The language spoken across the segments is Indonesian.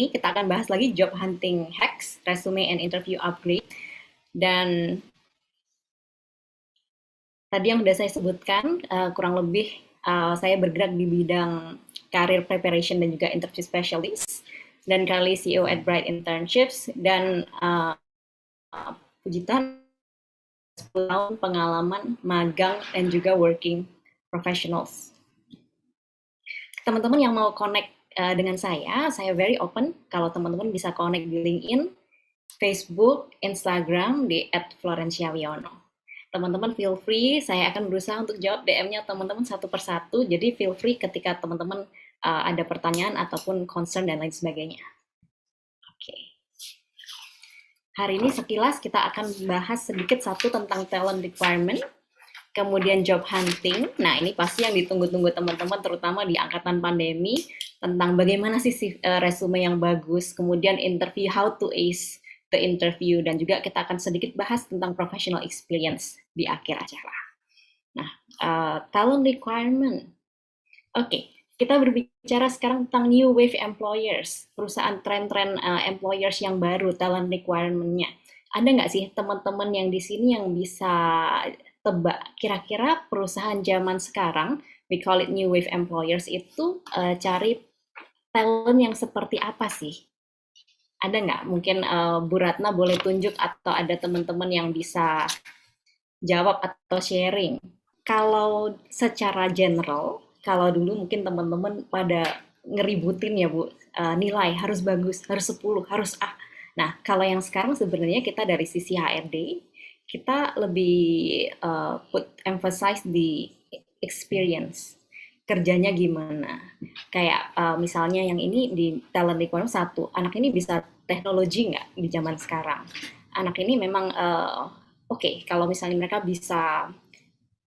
ini kita akan bahas lagi job hunting hacks, resume and interview upgrade. Dan tadi yang sudah saya sebutkan, kurang lebih saya bergerak di bidang career preparation dan juga interview specialist, dan kali CEO at Bright Internships, dan puji Tuhan 10 tahun pengalaman magang dan juga working professionals. Teman-teman yang mau connect dengan saya very open kalau teman-teman bisa connect di LinkedIn, Facebook, Instagram di @florenciawiono. Teman-teman feel free, saya akan berusaha untuk jawab DM-nya teman-teman satu persatu, jadi feel free ketika teman-teman ada pertanyaan ataupun concern dan lain sebagainya. Oke. Hari ini sekilas kita akan bahas sedikit satu tentang talent requirement, kemudian job hunting. Nah, ini pasti yang ditunggu-tunggu teman-teman, terutama di angkatan pandemi, tentang bagaimana sih resume yang bagus, kemudian interview, how to ace the interview, dan juga kita akan sedikit bahas tentang professional experience di akhir acara. Nah, talent requirement. Oke, kita berbicara sekarang tentang new wave employers, perusahaan tren-tren employers yang baru, talent requirement-nya. Ada nggak sih teman-teman yang di sini yang bisa tebak kira-kira perusahaan zaman sekarang, we call it new wave employers, itu cari talent yang seperti apa sih? Ada nggak? Mungkin Bu Ratna boleh tunjuk atau ada teman-teman yang bisa jawab atau sharing. Kalau secara general, kalau dulu mungkin teman-teman pada ngeributin ya Bu, nilai harus bagus, harus 10, harus A. Nah, kalau yang sekarang sebenarnya kita dari sisi HRD, kita lebih put emphasize di experience, kerjanya gimana. Kayak misalnya yang ini di talent requirement satu, anak ini bisa teknologi nggak di zaman sekarang. Anak ini memang oke, kalau misalnya mereka bisa,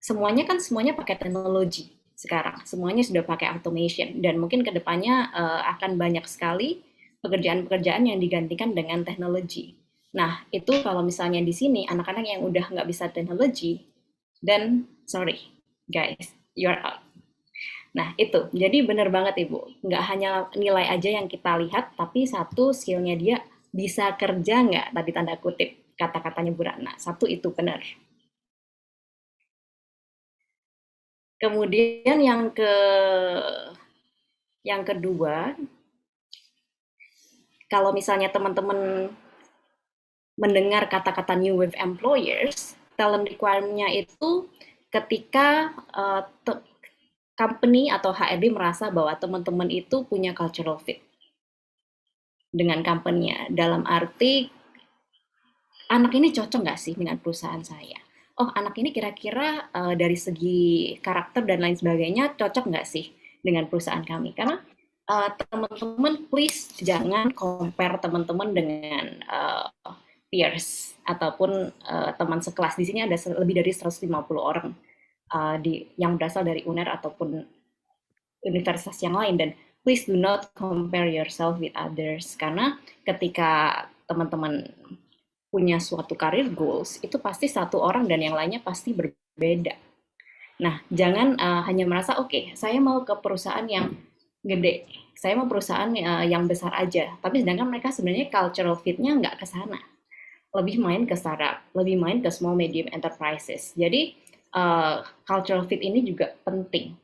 semuanya pakai teknologi sekarang, semuanya sudah pakai automation, dan mungkin kedepannya akan banyak sekali pekerjaan-pekerjaan yang digantikan dengan teknologi. Nah, itu kalau misalnya di sini anak-anak yang udah nggak bisa teknologi, then sorry guys, you're out. Nah, itu. Jadi benar banget Ibu. Nggak hanya nilai aja yang kita lihat, tapi satu, skillnya dia bisa kerja nggak, tadi tanda kutip, kata-katanya Bu Ratna. Satu, itu benar. Kemudian yang kedua, kalau misalnya teman-teman mendengar kata-kata new wave employers, talent requirement-nya itu ketika company atau HRD merasa bahwa teman-teman itu punya cultural fit dengan company-nya. Dalam arti, anak ini cocok nggak sih dengan perusahaan saya? Oh, anak ini kira-kira dari segi karakter dan lain sebagainya cocok nggak sih dengan perusahaan kami? Karena teman-teman please jangan compare teman-teman dengan peers ataupun teman sekelas. Di sini ada lebih dari 150 orang yang berasal dari UNER ataupun universitas yang lain, dan please do not compare yourself with others, karena ketika teman-teman punya suatu karir goals, itu pasti satu orang dan yang lainnya pasti berbeda. Nah, jangan hanya merasa, oke, saya mau ke perusahaan yang gede, saya mau perusahaan yang besar aja, tapi sedangkan mereka sebenarnya cultural fit-nya nggak ke sana. Lebih main ke startup, lebih main ke small medium enterprises. Jadi, cultural fit ini juga penting.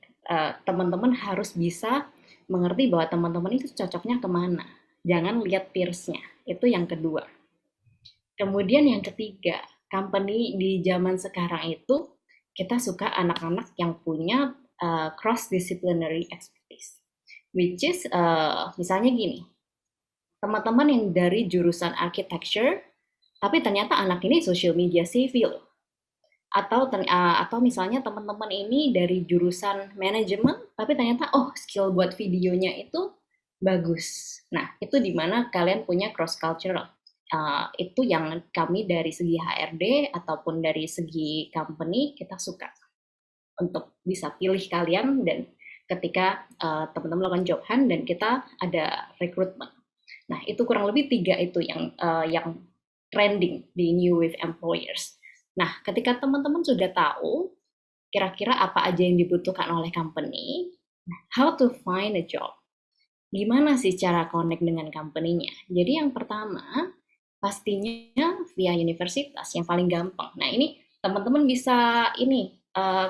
Teman-teman harus bisa mengerti bahwa teman-teman itu cocoknya kemana. Jangan lihat peers-nya. Itu yang kedua. Kemudian yang ketiga, company di zaman sekarang itu kita suka anak-anak yang punya cross-disciplinary expertise. Which is, misalnya gini, teman-teman yang dari jurusan architecture, tapi ternyata anak ini social media savvy loh. Atau misalnya teman-teman ini dari jurusan manajemen, tapi ternyata skill buat videonya itu bagus. Nah, itu dimana kalian punya cross cultural. Itu yang kami dari segi HRD ataupun dari segi company kita suka untuk bisa pilih kalian, dan ketika teman-teman melakukan job hunt dan kita ada recruitment. Nah, itu kurang lebih 3 itu yang trending di new wave employers. Nah, ketika teman-teman sudah tahu kira-kira apa aja yang dibutuhkan oleh company, how to find a job. Gimana sih cara connect dengan company-nya? Jadi yang pertama, pastinya via universitas yang paling gampang. Nah, ini teman-teman bisa ini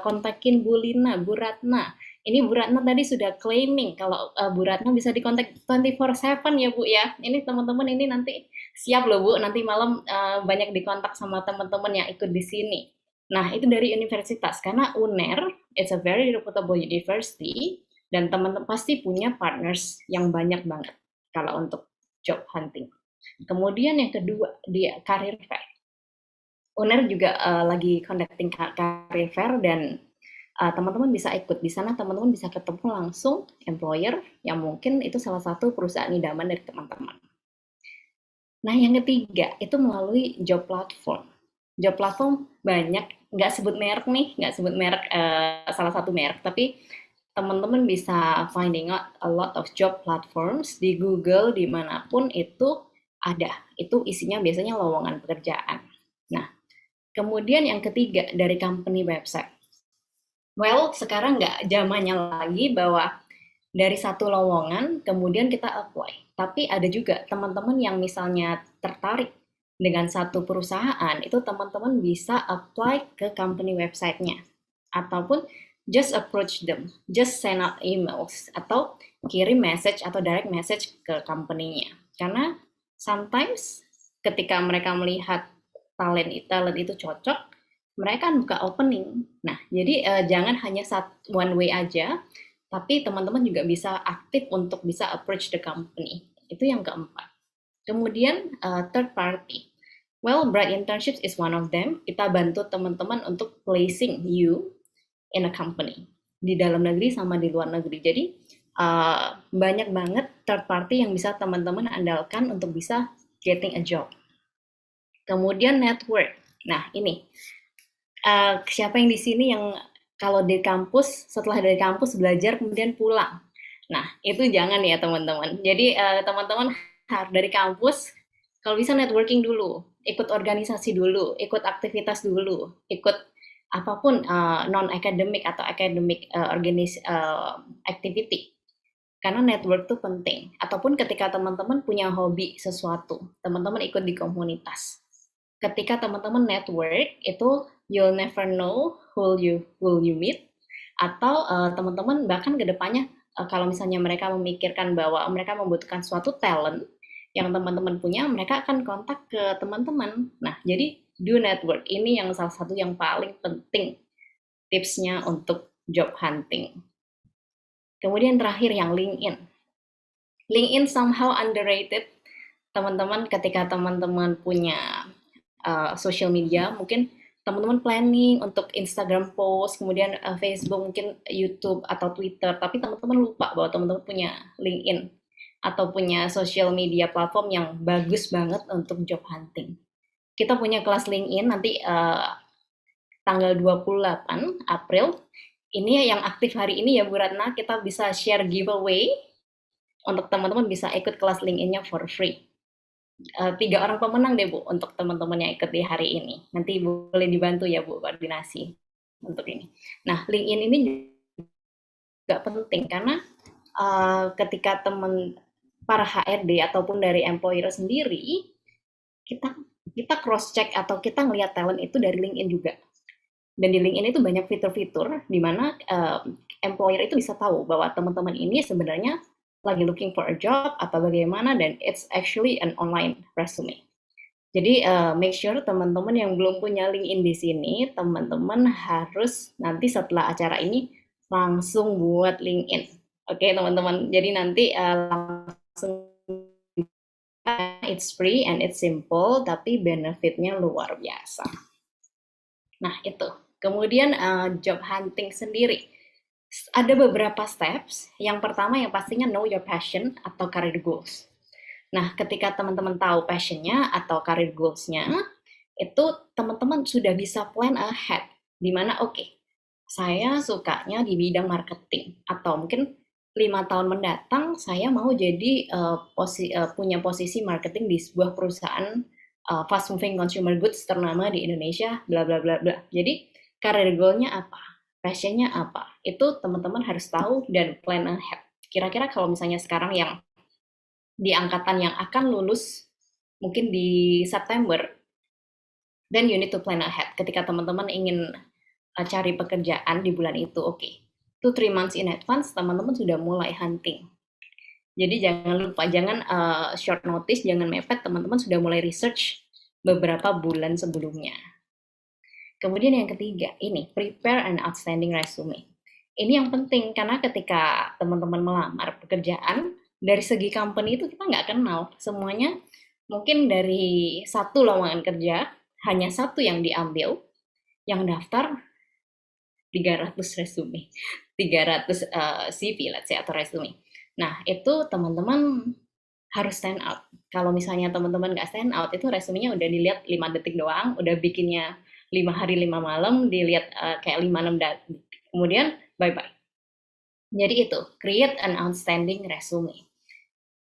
kontakin Bu Lina, Bu Ratna. Ini Bu Ratna tadi sudah claiming kalau Bu Ratna bisa dikontak 24/7 ya Bu ya. Ini teman-teman ini nanti siap loh Bu, nanti malam banyak dikontak sama teman-teman yang ikut di sini. Nah, itu dari universitas karena UNER it's a very reputable university dan teman-teman pasti punya partners yang banyak banget kalau untuk job hunting. Kemudian yang kedua, dia career fair. Owner juga lagi conducting career fair dan teman-teman bisa ikut di sana, teman-teman bisa ketemu langsung employer yang mungkin itu salah satu perusahaan idaman dari teman-teman. Nah, yang ketiga itu melalui job platform. Job platform banyak, nggak sebut merek nih, nggak sebut merek salah satu merek, tapi teman-teman bisa finding out a lot of job platforms di Google dimanapun itu ada. Itu isinya biasanya lowongan pekerjaan. Nah, kemudian yang ketiga dari company website. Well, sekarang nggak zamannya lagi bahwa dari satu lowongan kemudian kita apply. Tapi ada juga teman-teman yang misalnya tertarik dengan satu perusahaan, itu teman-teman bisa apply ke company website-nya. Ataupun just approach them, just send out emails, atau kirim message atau direct message ke company-nya. Karena sometimes ketika mereka melihat talent itu cocok, mereka kan buka opening. Nah, jadi jangan hanya one way aja, tapi teman-teman juga bisa aktif untuk bisa approach the company. Itu yang keempat. Kemudian third party. Well, Bright Internships is one of them. Kita bantu teman-teman untuk placing you in a company di dalam negeri sama di luar negeri. Jadi banyak banget third party yang bisa teman-teman andalkan untuk bisa getting a job. Kemudian network. Nah, ini siapa yang di sini yang kalau di kampus, setelah dari kampus belajar kemudian pulang. Nah, itu jangan ya teman-teman. Jadi teman-teman harus dari kampus, kalau bisa networking dulu, ikut organisasi dulu, ikut aktivitas dulu, ikut apapun non-academic atau academic activity. Karena network itu penting. Ataupun ketika teman-teman punya hobi sesuatu, teman-teman ikut di komunitas. Ketika teman-teman network, itu you'll never know who you meet, atau teman-teman bahkan ke depannya kalau misalnya mereka memikirkan bahwa mereka membutuhkan suatu talent yang teman-teman punya, mereka akan kontak ke teman-teman. Nah, jadi do network. Ini yang salah satu yang paling penting tipsnya untuk job hunting. Kemudian terakhir yang LinkedIn. LinkedIn somehow underrated. Teman-teman ketika teman-teman punya social media, mungkin teman-teman planning untuk Instagram post, kemudian Facebook, mungkin YouTube atau Twitter, tapi teman-teman lupa bahwa teman-teman punya LinkedIn atau punya social media platform yang bagus banget untuk job hunting. Kita punya kelas LinkedIn nanti tanggal 28 April. Ini yang aktif hari ini ya Bu Ratna, kita bisa share giveaway untuk teman-teman bisa ikut kelas LinkedIn-nya for free. 3 orang pemenang deh Bu untuk teman-teman yang ikut di hari ini. Nanti boleh dibantu ya Bu koordinasi untuk ini. Nah, LinkedIn ini juga penting karena ketika para HRD ataupun dari employer sendiri, kita cross check atau kita ngelihat talent itu dari LinkedIn juga. Dan di LinkedIn itu banyak fitur-fitur di mana employer itu bisa tahu bahwa teman-teman ini sebenarnya lagi looking for a job atau bagaimana, dan it's actually an online resume. Jadi make sure teman-teman yang belum punya LinkedIn di sini, teman-teman harus nanti setelah acara ini langsung buat LinkedIn. Oke teman-teman, jadi nanti langsung it's free and it's simple, tapi benefitnya luar biasa. Nah itu, kemudian job hunting sendiri. Ada beberapa steps. Yang pertama yang pastinya know your passion atau career goals. Nah, ketika teman-teman tahu passionnya atau career goals-nya, itu teman-teman sudah bisa plan ahead. Dimana saya sukanya di bidang marketing. Atau mungkin 5 tahun mendatang saya mau jadi punya posisi marketing di sebuah perusahaan fast moving consumer goods ternama di Indonesia, bla bla bla bla. Jadi, career goal-nya apa? Passionnya apa? Itu teman-teman harus tahu dan plan ahead. Kira-kira kalau misalnya sekarang yang di angkatan yang akan lulus mungkin di September, then you need to plan ahead. Ketika teman-teman ingin cari pekerjaan di bulan itu, oke. 2-3 months in advance, teman-teman sudah mulai hunting. Jadi jangan lupa, jangan short notice, jangan mepet, teman-teman sudah mulai research beberapa bulan sebelumnya. Kemudian yang ketiga, ini prepare an outstanding resume. Ini yang penting karena ketika teman-teman melamar pekerjaan, dari segi company itu kita nggak kenal. Semuanya mungkin dari satu lowongan kerja, hanya satu yang diambil, yang daftar 300 resume, 300 CV let's say atau resume. Nah, itu teman-teman harus stand out. Kalau misalnya teman-teman nggak stand out, itu resumenya udah dilihat 5 detik doang, udah bikinnya 5 hari 5 malam, dilihat kayak 5-6 detik. Kemudian, bye-bye. Jadi itu, create an outstanding resume.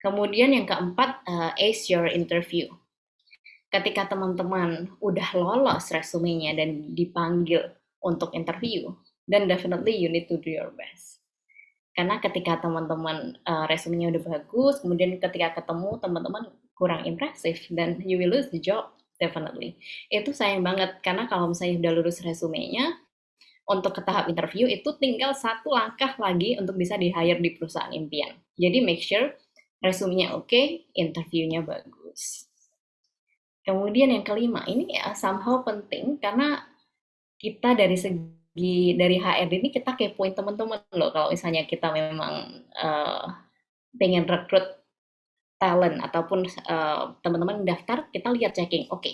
Kemudian yang keempat, ace your interview. Ketika teman-teman udah lolos resumenya dan dipanggil untuk interview, then definitely you need to do your best. Karena ketika teman-teman resumenya udah bagus, kemudian ketika ketemu teman-teman kurang impresif, then you will lose the job, definitely. Itu sayang banget, karena kalau misalnya udah lulus resumenya, untuk ke tahap interview itu tinggal satu langkah lagi untuk bisa di-hire di perusahaan impian. Jadi make sure resumenya oke, interviewnya bagus. Kemudian yang kelima, ini ya somehow penting, karena kita dari HRD ini kita kepoin teman-teman loh, kalau misalnya kita memang pengen rekrut talent ataupun teman-teman daftar, kita lihat checking, oke.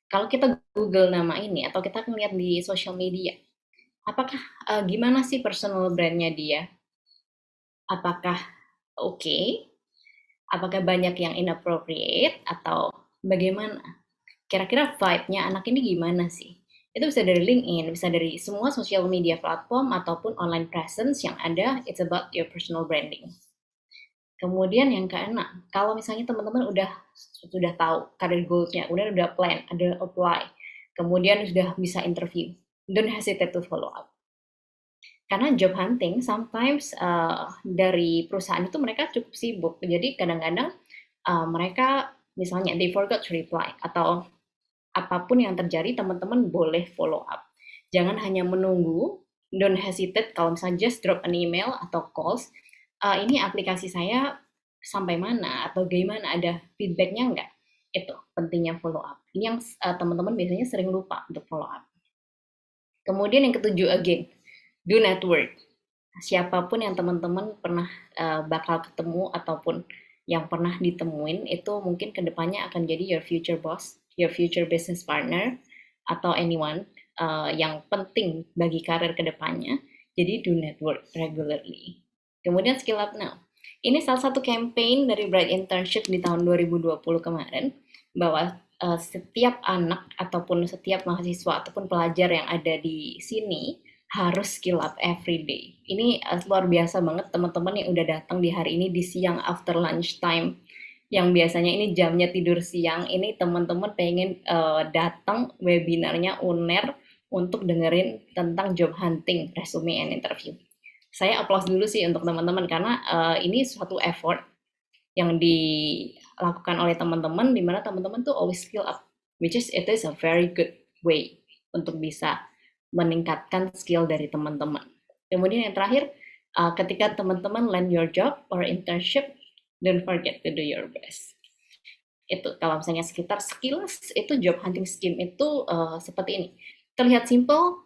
Kalau kita Google nama ini atau kita lihat di social media, apakah gimana sih personal brandnya dia? Apakah oke? Apakah banyak yang inappropriate atau bagaimana? Kira-kira vibe-nya anak ini gimana sih? Itu bisa dari LinkedIn, bisa dari semua social media platform ataupun online presence yang ada. It's about your personal branding. Kemudian yang keenam, kalau misalnya teman-teman sudah tahu career goals-nya, udah plan, ada apply, kemudian sudah bisa interview, don't hesitate to follow up. Karena job hunting sometimes dari perusahaan itu mereka cukup sibuk, jadi kadang-kadang mereka misalnya they forgot to reply atau apapun yang terjadi, teman-teman boleh follow up. Jangan hanya menunggu, don't hesitate kalau misalnya just drop an email atau calls, ini aplikasi saya sampai mana atau gimana, ada feedbacknya nggak? Itu pentingnya follow up. Ini yang teman-teman biasanya sering lupa untuk follow up. Kemudian yang ketujuh, again, do network. Siapapun yang teman-teman pernah bakal ketemu ataupun yang pernah ditemuin, itu mungkin kedepannya akan jadi your future boss, your future business partner, atau anyone yang penting bagi karir kedepannya. Jadi do network regularly. Kemudian skill up now. Ini salah satu campaign dari Bright Internship di tahun 2020 kemarin, bahwa setiap anak ataupun setiap mahasiswa ataupun pelajar yang ada di sini harus skill up every day. Ini luar biasa banget teman-teman yang udah datang di hari ini di siang after lunch time, yang biasanya ini jamnya tidur siang, ini teman-teman pengen datang webinarnya UNER untuk dengerin tentang job hunting, resume and interview. Saya applause dulu sih untuk teman-teman, karena ini suatu effort yang dilakukan oleh teman-teman, di mana teman-teman tuh always skill up, which is it is a very good way untuk bisa meningkatkan skill dari teman-teman. Kemudian yang terakhir, ketika teman-teman land your job or internship, don't forget to do your best. Itu kalau misalnya sekitar skills, itu job hunting scheme itu seperti ini. Terlihat simple,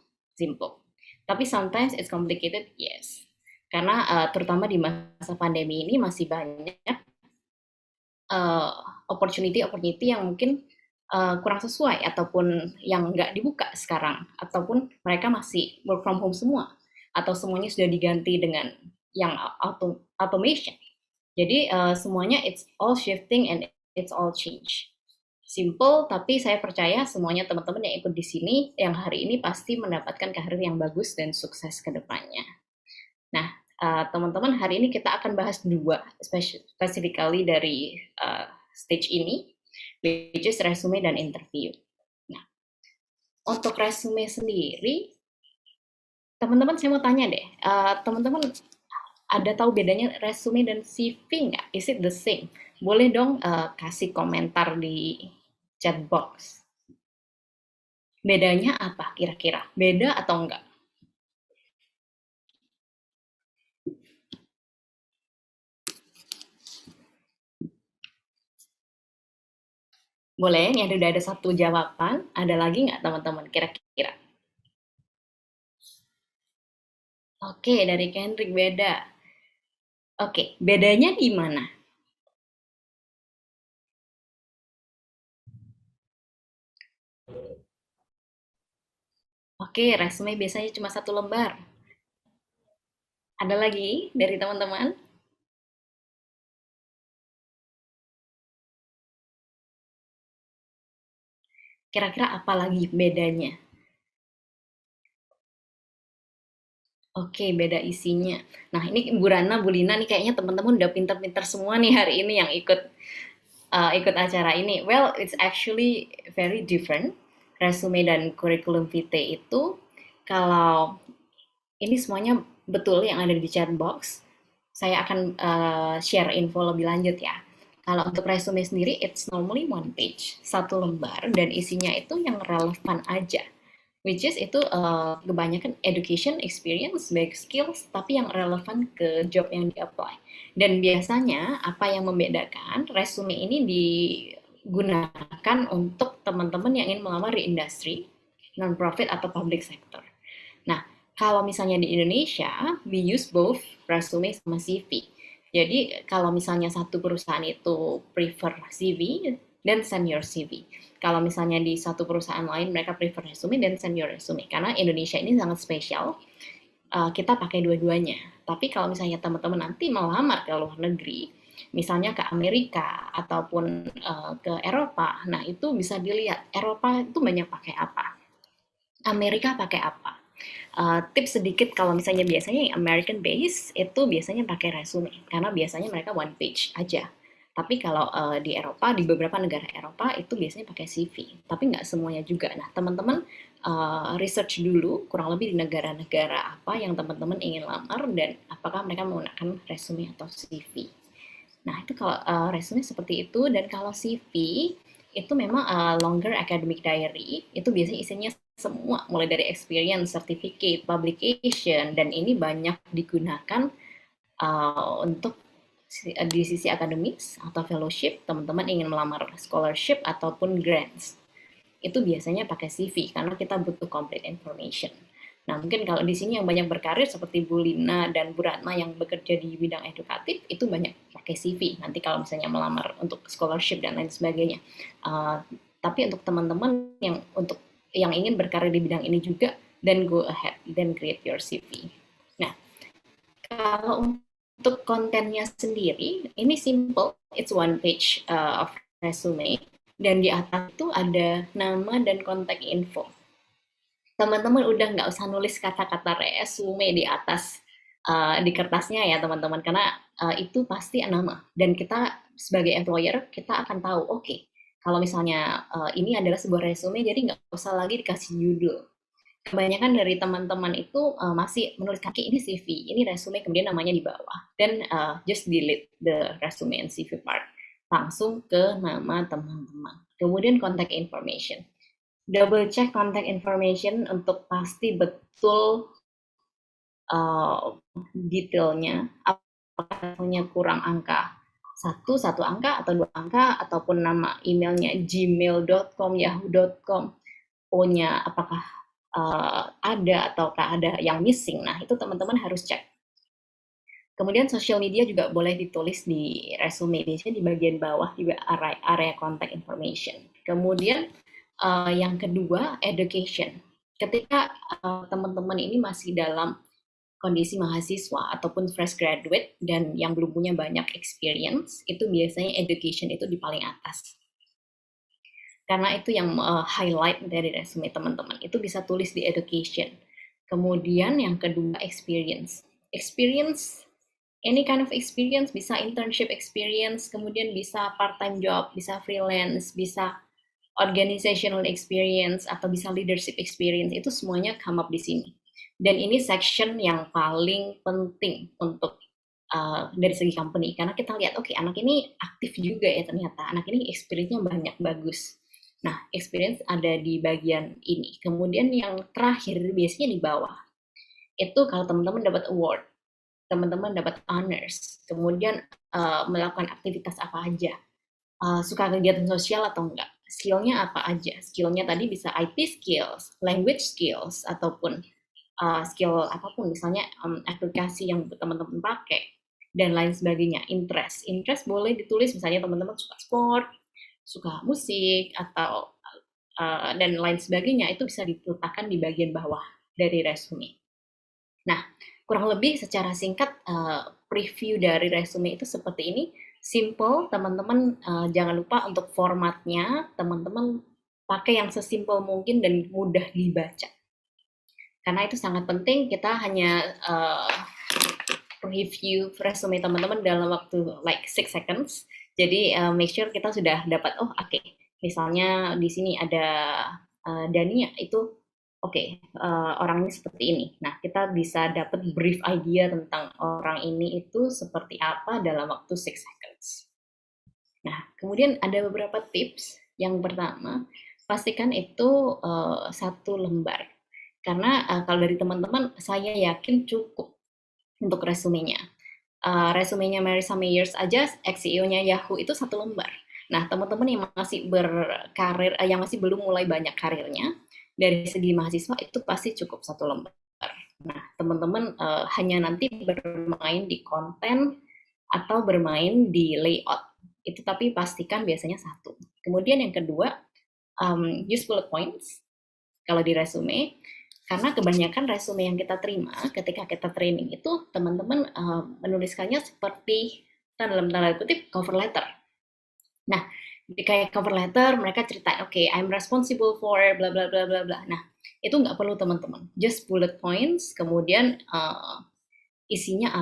tapi sometimes it's complicated, yes. Karena terutama di masa pandemi ini masih banyak opportunity yang mungkin kurang sesuai ataupun yang nggak dibuka sekarang, ataupun mereka masih work from home semua atau semuanya sudah diganti dengan yang automation. Jadi semuanya it's all shifting and it's all change. Simple, tapi saya percaya semuanya teman-teman yang ikut di sini yang hari ini pasti mendapatkan karir yang bagus dan sukses ke depannya. Nah, teman-teman, hari ini kita akan bahas dua specifically dari stage ini, which is resume dan interview. Nah, untuk resume sendiri, teman-teman saya mau tanya deh, teman-teman Ada tahu bedanya resume dan CV nggak? Is it the same? Boleh dong kasih komentar di chat box. Bedanya apa kira-kira? Beda atau enggak? Boleh, ini udah ada satu jawaban. Ada lagi nggak teman-teman kira-kira? Oke, dari Kendrick beda. Oke, bedanya di mana? Oke, resume biasanya cuma satu lembar. Ada lagi dari teman-teman? Kira-kira apa lagi bedanya? Oke, beda isinya. Nah, ini Bu Rana, Bu Lina nih kayaknya teman-teman udah pinter-pinter semua nih hari ini yang ikut acara ini. Well, it's actually very different. Resume dan kurikulum vitae itu kalau ini semuanya betul yang ada di chat box. Saya akan share info lebih lanjut ya. Kalau untuk resume sendiri, it's normally one page, satu lembar, dan isinya itu yang relevan aja. Which is itu kebanyakan education, experience, baik skills, tapi yang relevan ke job yang di-apply. Dan biasanya apa yang membedakan resume ini digunakan untuk teman-teman yang ingin melamar di industri, non-profit atau public sector. Nah, kalau misalnya di Indonesia, we use both resume sama CV. Jadi kalau misalnya satu perusahaan itu prefer CV, dan send your CV. Kalau misalnya di satu perusahaan lain mereka prefer resume, dan send your resume. Karena Indonesia ini sangat spesial, kita pakai dua-duanya. Tapi kalau misalnya teman-teman nanti melamar ke luar negeri, misalnya ke Amerika ataupun ke Eropa, nah itu bisa dilihat Eropa itu banyak pakai apa, Amerika pakai apa. Tips sedikit kalau misalnya biasanya yang American base itu biasanya pakai resume karena biasanya mereka one page aja. Tapi kalau di Eropa, di beberapa negara Eropa itu biasanya pakai CV. Tapi nggak semuanya juga. Nah, teman-teman research dulu kurang lebih di negara-negara apa yang teman-teman ingin lamar dan apakah mereka menggunakan resume atau CV. Nah, itu kalau resume seperti itu, dan kalau CV itu memang longer academic diary, itu biasanya isinya semua mulai dari experience, certificate, publication, dan ini banyak digunakan untuk di sisi akademis atau fellowship, teman-teman ingin melamar scholarship ataupun grants. Itu biasanya pakai CV karena kita butuh complete information. Nah, mungkin kalau di sini yang banyak berkarir seperti Bu Lina dan Bu Ratna yang bekerja di bidang edukatif, itu banyak pakai CV. Nanti kalau misalnya melamar untuk scholarship dan lain sebagainya. Uh, tapi untuk teman-teman yang ingin berkarir di bidang ini juga, then go ahead, then create your CV. Nah, kalau untuk kontennya sendiri, ini simple, it's one page of resume, dan di atas itu ada nama dan kontak info. Teman-teman udah nggak usah nulis kata-kata resume di atas di kertasnya ya teman-teman, karena itu pasti nama, dan kita sebagai employer kita akan tahu, oke, kalau misalnya ini adalah sebuah resume, jadi nggak usah lagi dikasih judul. Kebanyakan dari teman-teman itu masih menuliskan, oke, ini CV, ini resume, kemudian namanya di bawah, dan just delete the resume and CV part, langsung ke nama teman-teman, kemudian contact information. Double check contact information untuk pasti betul detailnya, apakah punya kurang angka satu angka atau dua angka, ataupun nama emailnya gmail.com, yahoo.com, punya apakah ada ataukah ada yang missing. Nah, itu teman-teman harus cek. Kemudian social media juga boleh ditulis di resume, biasanya di bagian bawah juga area contact information. Kemudian yang kedua, education. Ketika teman-teman ini masih dalam kondisi mahasiswa ataupun fresh graduate dan yang belum punya banyak experience, itu biasanya education itu di paling atas. Karena itu yang highlight dari resume teman-teman. Itu bisa tulis di education. Kemudian yang kedua, experience. Experience, any kind of experience, bisa internship experience, kemudian bisa part-time job, bisa freelance, bisa organizational experience, atau bisa leadership experience. Itu semuanya come up di sini. Dan ini section yang paling penting untuk dari segi company, karena kita lihat oke, anak ini aktif juga ya, ternyata anak ini experience-nya banyak, bagus. Nah, experience ada di bagian ini. Kemudian yang terakhir biasanya di bawah itu kalau teman-teman dapat award, teman-teman dapat honors, kemudian melakukan aktivitas apa aja, suka kegiatan sosial atau enggak, skillnya apa aja. Skillnya tadi bisa IT skills, language skills, ataupun skill apapun, misalnya aplikasi yang teman-teman pakai, dan lain sebagainya. Interest boleh ditulis, misalnya teman-teman suka sport, suka musik, atau dan lain sebagainya, itu bisa diletakkan di bagian bawah dari resume. Nah, kurang lebih secara singkat preview dari resume itu seperti ini. Simple, teman-teman jangan lupa untuk formatnya, teman-teman pakai yang sesimpel mungkin dan mudah dibaca. Karena itu sangat penting, kita hanya review resume teman-teman dalam waktu like 6 seconds. Jadi make sure kita sudah dapat, oh oke, misalnya di sini ada Dania, itu oke, orang ini seperti ini. Nah, kita bisa dapat brief idea tentang orang ini itu seperti apa dalam waktu 6 seconds. Nah, kemudian ada beberapa tips. Yang pertama, pastikan itu satu lembar. Karena kalau dari teman-teman, saya yakin cukup untuk resumenya. Resumenya Marissa Mayers aja, ex-CEO-nya Yahoo, itu satu lembar. Nah, teman-teman yang masih berkarir, yang masih belum mulai banyak karirnya, dari segi mahasiswa itu pasti cukup satu lembar. Nah, teman-teman hanya nanti bermain di konten atau bermain di layout. Itu tapi pastikan biasanya satu. Kemudian yang kedua, use bullet points kalau di resume, karena kebanyakan resume yang kita terima ketika kita training itu teman-teman menuliskannya seperti dalam tanda kutip cover letter. Nah, kayak cover letter mereka ceritain, oke, I'm responsible for bla bla bla bla bla. Nah, itu nggak perlu teman-teman, just bullet points, kemudian isinya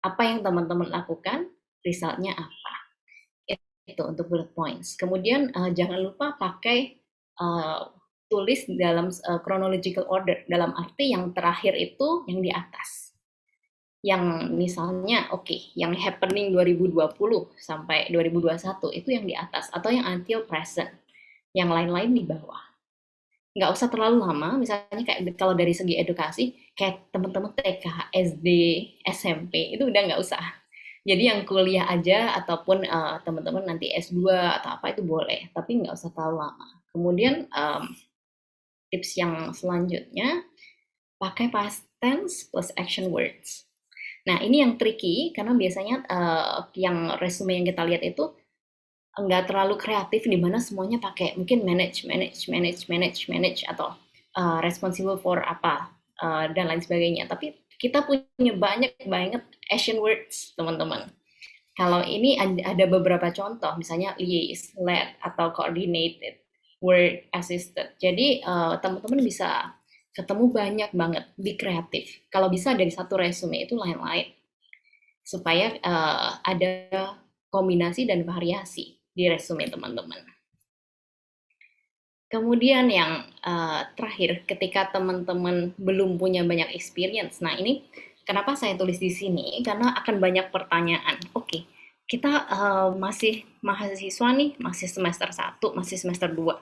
apa yang teman-teman lakukan, resultnya apa. Itu untuk bullet points. Kemudian jangan lupa pakai tulis dalam chronological order, dalam arti yang terakhir itu yang di atas. Yang misalnya yang happening 2020 sampai 2021 itu yang di atas, atau yang until present. Yang lain-lain di bawah. Nggak usah terlalu lama, misalnya kayak kalau dari segi edukasi, kayak teman-teman TK, SD, SMP, itu udah nggak usah. Jadi yang kuliah aja, ataupun teman-teman nanti S2 atau apa itu boleh, tapi nggak usah terlalu lama. Kemudian tips yang selanjutnya, pakai past tense plus action words. Nah, ini yang tricky, karena biasanya yang resume yang kita lihat itu nggak terlalu kreatif, di mana semuanya pakai mungkin manage, atau responsible for apa, dan lain sebagainya. Tapi kita punya banyak banget action words, teman-teman. Kalau ini ada beberapa contoh, misalnya liaise, lead, atau coordinated, work, assisted. Jadi teman-teman bisa ketemu banyak banget, be kreatif. Kalau bisa dari satu resume itu lain-lain, supaya ada kombinasi dan variasi di resume teman-teman. Kemudian yang terakhir, ketika teman-teman belum punya banyak experience, nah ini kenapa saya tulis di sini, karena akan banyak pertanyaan. Oke, kita masih mahasiswa nih, masih semester 1, masih semester 2.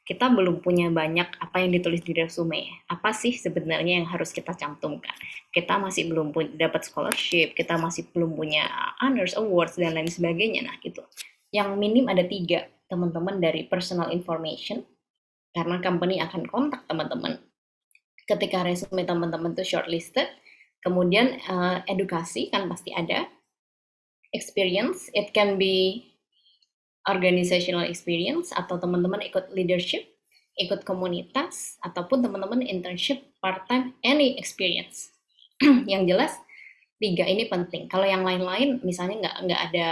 Kita belum punya banyak apa yang ditulis di resume. Apa sih sebenarnya yang harus kita cantumkan? Kita masih belum dapat scholarship, kita masih belum punya honors, awards, dan lain sebagainya. Nah, itu. Yang minim ada 3, teman-teman, dari personal information, karena company akan kontak teman-teman ketika resume teman-teman itu shortlisted. Kemudian edukasi kan pasti ada, experience, it can be organizational experience, atau teman-teman ikut leadership, ikut komunitas, ataupun teman-teman internship, part-time, any experience. Yang jelas 3 ini penting. Kalau yang lain-lain misalnya nggak ada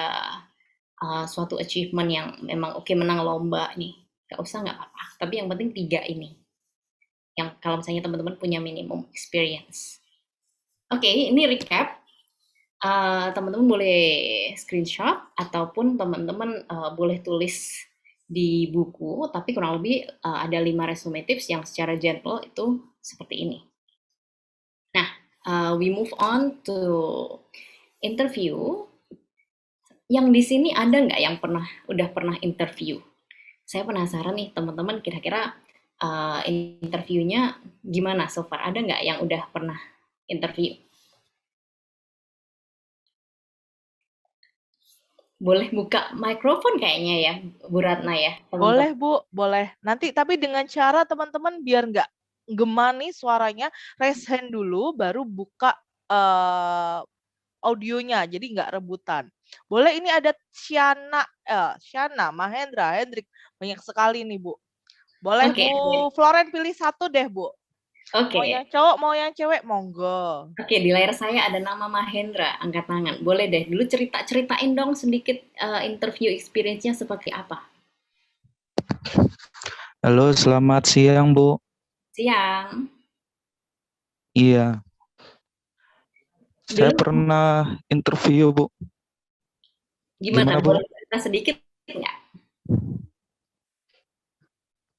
suatu achievement yang memang menang lomba nih, nggak usah, nggak apa-apa. Tapi yang penting 3 ini. Yang kalau misalnya teman-teman punya minimum experience. Oke, ini recap. Teman-teman boleh screenshot, ataupun teman-teman boleh tulis di buku, tapi kurang lebih ada 5 resume tips yang secara general itu seperti ini. Nah, we move on to interview, yang di sini ada nggak yang udah pernah interview? Saya penasaran nih teman-teman, kira-kira interviewnya gimana so far? Ada nggak yang udah pernah interview? Boleh buka mikrofon kayaknya ya, Bu Ratna ya, teman-teman. Boleh, Bu, boleh. Nanti tapi dengan cara teman-teman biar nggak gemani suaranya, raise hand dulu, baru buka audionya, jadi nggak rebutan. Boleh, ini ada Shana, Mahendra, Hendrik, banyak sekali nih, Bu. Boleh, Oke, Bu Floren pilih satu deh, Bu. Mau yang oke. cowok, mau yang cewek, monggo. Oke, di layar saya ada nama Mahendra, angkat tangan. Boleh deh, dulu ceritain dong sedikit interview experience-nya seperti apa. Halo, selamat siang, Bu. Siang. Iya, saya Dulu pernah interview, Bu. gimana? Gimana, Bu? Boleh cerita sedikit nggak?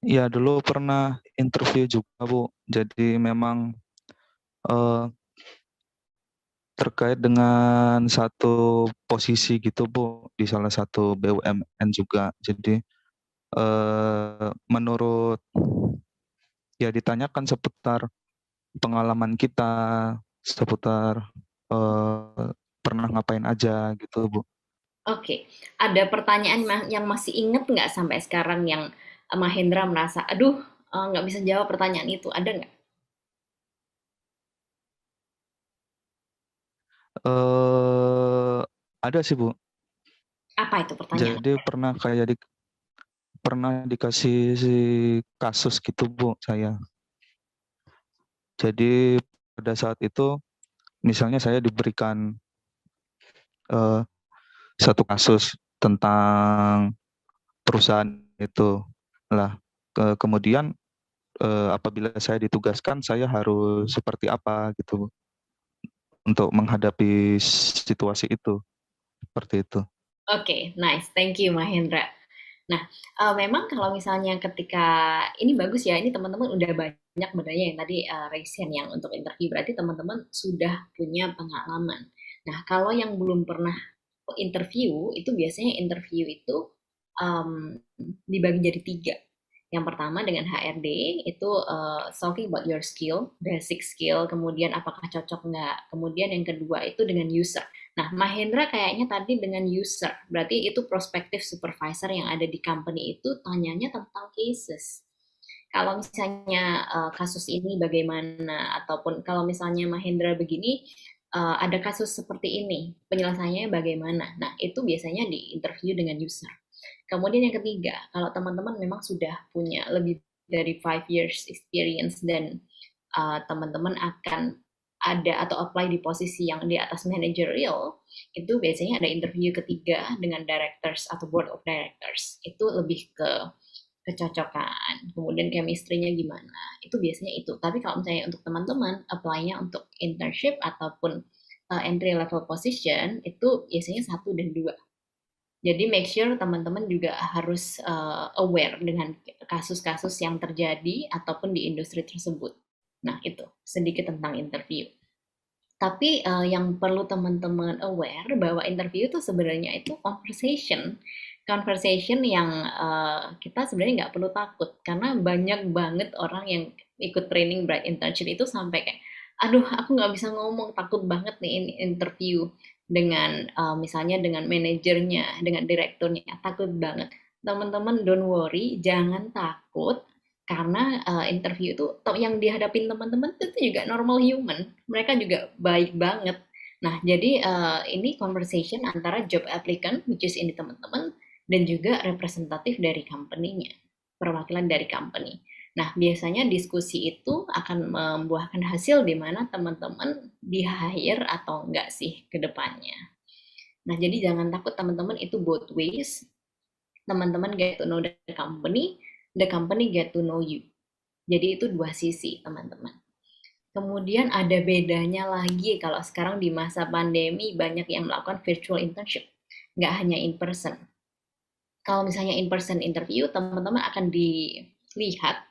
Iya, dulu pernah interview juga, Bu. Jadi memang eh, terkait dengan satu posisi gitu, Bu, di salah satu BUMN juga. Jadi menurut ya ditanyakan seputar pengalaman kita, seputar pernah ngapain aja gitu, Bu. Oke, ada pertanyaan yang masih inget nggak sampai sekarang yang Mahendra merasa, aduh, nggak bisa jawab pertanyaan itu, ada nggak? Ada sih, Bu. Apa itu pertanyaan? Jadi pernah dikasih kasus gitu, Bu, saya. Jadi pada saat itu misalnya saya diberikan uh, satu kasus tentang perusahaan itu lah, kemudian apabila saya ditugaskan saya harus seperti apa gitu, Bu, untuk menghadapi situasi itu seperti itu. Oke, nice, thank you Mahendra. Nah, memang kalau misalnya ketika ini bagus ya, ini teman-teman udah banyak sebenarnya yang tadi raise hand yang untuk interview, berarti teman-teman sudah punya pengalaman. Nah, kalau yang belum pernah interview, itu biasanya interview itu um, dibagi jadi tiga. Yang pertama dengan HRD itu talking about your skill, basic skill, kemudian apakah cocok nggak. Kemudian yang kedua itu dengan user. Nah, Mahendra kayaknya tadi dengan user, berarti itu prospektif supervisor yang ada di company itu tanyanya tentang cases. Kalau misalnya kasus ini bagaimana, ataupun kalau misalnya Mahendra begini, ada kasus seperti ini, penyelesaiannya bagaimana. Nah, itu biasanya di interview dengan user. Kemudian yang ketiga, kalau teman-teman memang sudah punya lebih dari 5 years experience dan teman-teman akan ada atau apply di posisi yang di atas managerial, itu biasanya ada interview ketiga dengan directors atau board of directors. Itu lebih ke kecocokan, kemudian chemistry-nya gimana. Itu biasanya itu. Tapi kalau misalnya untuk teman-teman apply-nya untuk internship ataupun entry level position, itu biasanya 1 dan 2. Jadi make sure teman-teman juga harus aware dengan kasus-kasus yang terjadi ataupun di industri tersebut. Nah, itu sedikit tentang interview. Tapi yang perlu teman-teman aware bahwa interview itu sebenarnya itu conversation. Conversation yang kita sebenarnya nggak perlu takut karena banyak banget orang yang ikut training Bright Internship itu sampai kayak, aduh aku nggak bisa ngomong, takut banget nih ini interview dengan misalnya dengan manajernya, dengan direkturnya, takut banget. Teman-teman don't worry, jangan takut karena interview itu yang dihadapin teman-teman itu juga normal human, mereka juga baik banget. Nah, jadi ini conversation antara job applicant, which is ini teman-teman, dan juga representatif dari company-nya, perwakilan dari company. Nah, biasanya diskusi itu akan membuahkan hasil di mana teman-teman di-hire atau enggak sih ke depannya. Nah, jadi jangan takut teman-teman, itu both ways. Teman-teman get to know the company get to know you. Jadi itu dua sisi, teman-teman. Kemudian ada bedanya lagi kalau sekarang di masa pandemi banyak yang melakukan virtual internship, nggak hanya in person. Kalau misalnya in person interview, teman-teman akan dilihat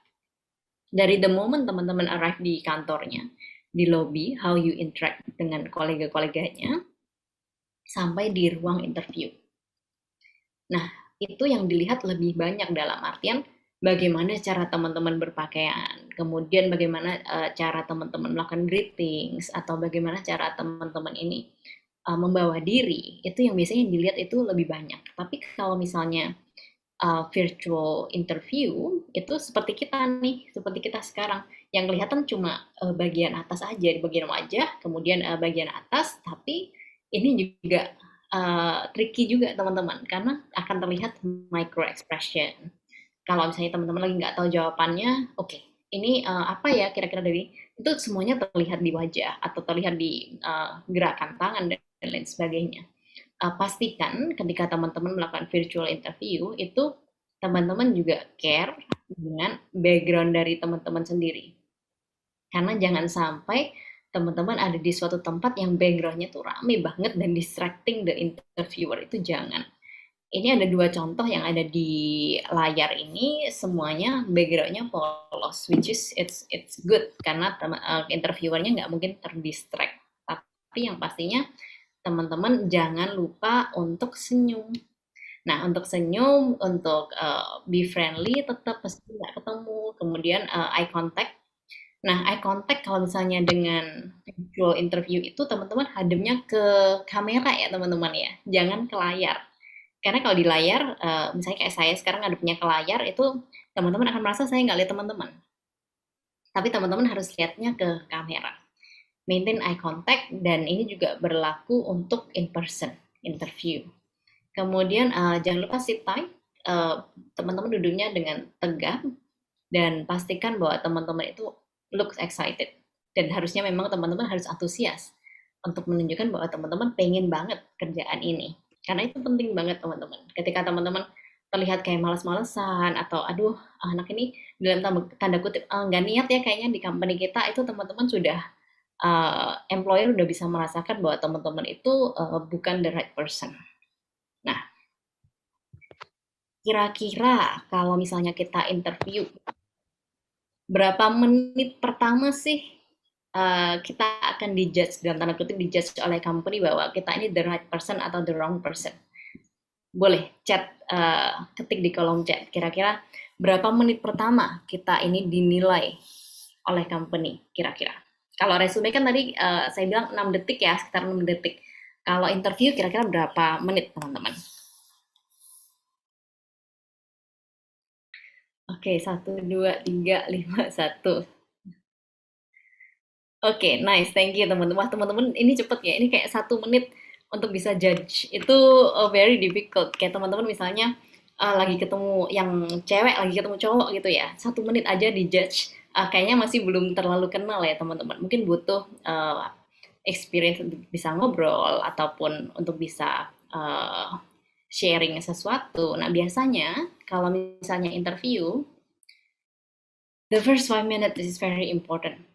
dari the moment teman-teman arrive di kantornya, di lobby, how you interact dengan kolega-koleganya, sampai di ruang interview. Nah, itu yang dilihat lebih banyak dalam artian bagaimana cara teman-teman berpakaian, kemudian bagaimana cara teman-teman melakukan greetings, atau bagaimana cara teman-teman ini membawa diri, itu yang biasanya dilihat itu lebih banyak. Tapi kalau misalnya virtual interview, itu seperti kita nih, seperti kita sekarang, yang kelihatan cuma bagian atas aja, di bagian wajah, kemudian bagian atas, tapi ini juga tricky juga teman-teman, karena akan terlihat micro expression. Kalau misalnya teman-teman lagi nggak tahu jawabannya, oke, ini apa ya kira-kira dari itu, semuanya terlihat di wajah atau terlihat di gerakan tangan dan lain sebagainya. Pastikan ketika teman-teman melakukan virtual interview itu teman-teman juga care dengan background dari teman-teman sendiri. Karena jangan sampai teman-teman ada di suatu tempat yang backgroundnya tuh rame banget dan distracting the interviewer, itu jangan. Ini ada 2 contoh yang ada di layar ini, semuanya backgroundnya polos, which is it's good karena interviewernya nggak mungkin terdistract. Tapi yang pastinya teman-teman jangan lupa untuk senyum. Nah, untuk senyum, untuk be friendly, tetap mesti nggak ketemu. Kemudian eye contact. Nah, eye contact kalau misalnya dengan virtual interview itu teman-teman hadapnya ke kamera ya teman-teman ya, jangan ke layar. Karena kalau di layar, misalnya kayak saya sekarang ngadepnya ke layar, itu teman-teman akan merasa saya nggak lihat teman-teman. Tapi teman-teman harus lihatnya ke kamera. Maintain eye contact, dan ini juga berlaku untuk in-person interview. Kemudian jangan lupa sit tight, teman-teman duduknya dengan tegak, dan pastikan bahwa teman-teman itu looks excited. Dan harusnya memang teman-teman harus antusias untuk menunjukkan bahwa teman-teman pengen banget kerjaan ini. Karena itu penting banget teman-teman. Ketika teman-teman terlihat kayak malas-malesan, atau aduh anak ini dalam tanda kutip nggak niat ya kayaknya di company kita, itu teman-teman sudah employer udah bisa merasakan bahwa teman-teman itu bukan the right person. Nah, kira-kira kalau misalnya kita interview, berapa menit pertama sih kita akan dijudge, dalam tanda kutip dijudge oleh company bahwa kita ini the right person atau the wrong person? Boleh chat, ketik di kolom chat, kira-kira berapa menit pertama kita ini dinilai oleh company kira-kira. Kalau resume kan tadi saya bilang 6 detik ya, sekitar 6 detik. Kalau interview kira-kira berapa menit teman-teman? Oke, 1, 2, 3, 5, 1. Oke, nice, thank you teman-teman. Wah teman-teman ini cepet ya, ini kayak 1 menit untuk bisa judge. Itu very difficult. Kayak teman-teman misalnya lagi ketemu yang cewek, lagi ketemu cowok gitu ya, 1 menit aja di judge, kayaknya masih belum terlalu kenal ya teman-teman. Mungkin butuh experience untuk bisa ngobrol, ataupun untuk bisa sharing sesuatu. Nah biasanya kalau misalnya interview, the first 5 minutes is very important.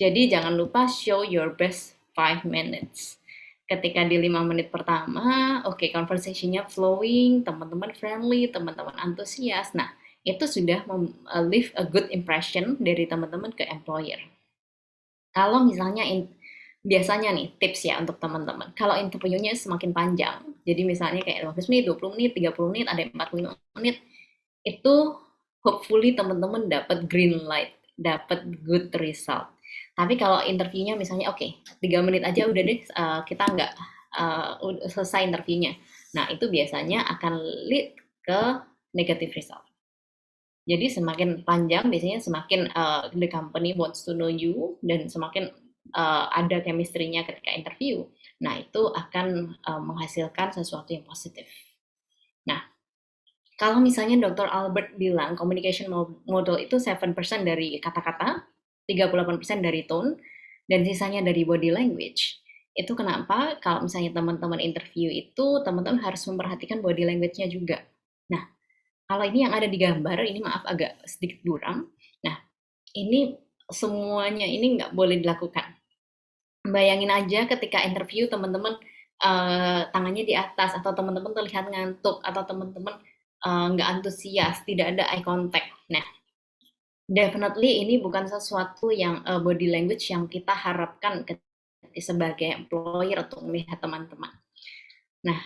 Jadi jangan lupa show your best 5 minutes. Ketika di 5 menit pertama, oke, conversation-nya flowing, teman-teman friendly, teman-teman antusias. Nah, itu sudah leave a good impression dari teman-teman ke employer. Kalau misalnya biasanya nih tips ya untuk teman-teman, kalau interviewnya semakin panjang, jadi misalnya kayak 15 menit, 20 menit, 30 menit, ada 45 menit, itu hopefully teman-teman dapat green light, dapat good result. Tapi kalau interviewnya misalnya oke, 3 menit aja udah deh, kita nggak selesai interviewnya. Nah, itu biasanya akan lead ke negative result. Jadi semakin panjang biasanya semakin the company wants to know you, dan semakin ada chemistry-nya ketika interview. Nah, itu akan menghasilkan sesuatu yang positif. Nah, kalau misalnya Dr. Albert bilang communication model itu 7% dari kata-kata, 38% dari tone, dan sisanya dari body language. Itu kenapa kalau misalnya teman-teman interview itu, teman-teman harus memperhatikan body language-nya juga. Nah, kalau ini yang ada di gambar, ini maaf agak sedikit buram. Nah, ini semuanya ini nggak boleh dilakukan. Bayangin aja ketika interview teman-teman tangannya di atas, atau teman-teman terlihat ngantuk, atau teman-teman nggak antusias, tidak ada eye contact. Nah, definitely ini bukan sesuatu yang body language yang kita harapkan sebagai employer untuk melihat teman-teman. Nah,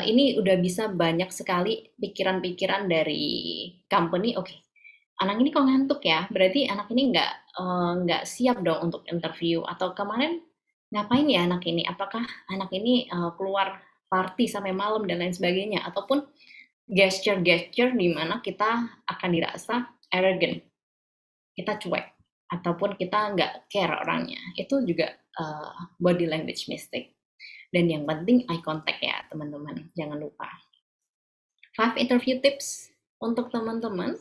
ini udah bisa banyak sekali pikiran-pikiran dari company, oke, anak ini kok ngantuk ya, berarti anak ini nggak siap dong untuk interview, atau kemarin ngapain ya anak ini, apakah anak ini keluar party sampai malam dan lain sebagainya, ataupun gesture-gesture di mana kita akan dirasa arrogant, kita cuek, ataupun kita nggak care orangnya, itu juga body language mistake. Dan yang penting eye contact ya teman-teman, jangan lupa. 5 interview tips untuk teman-teman.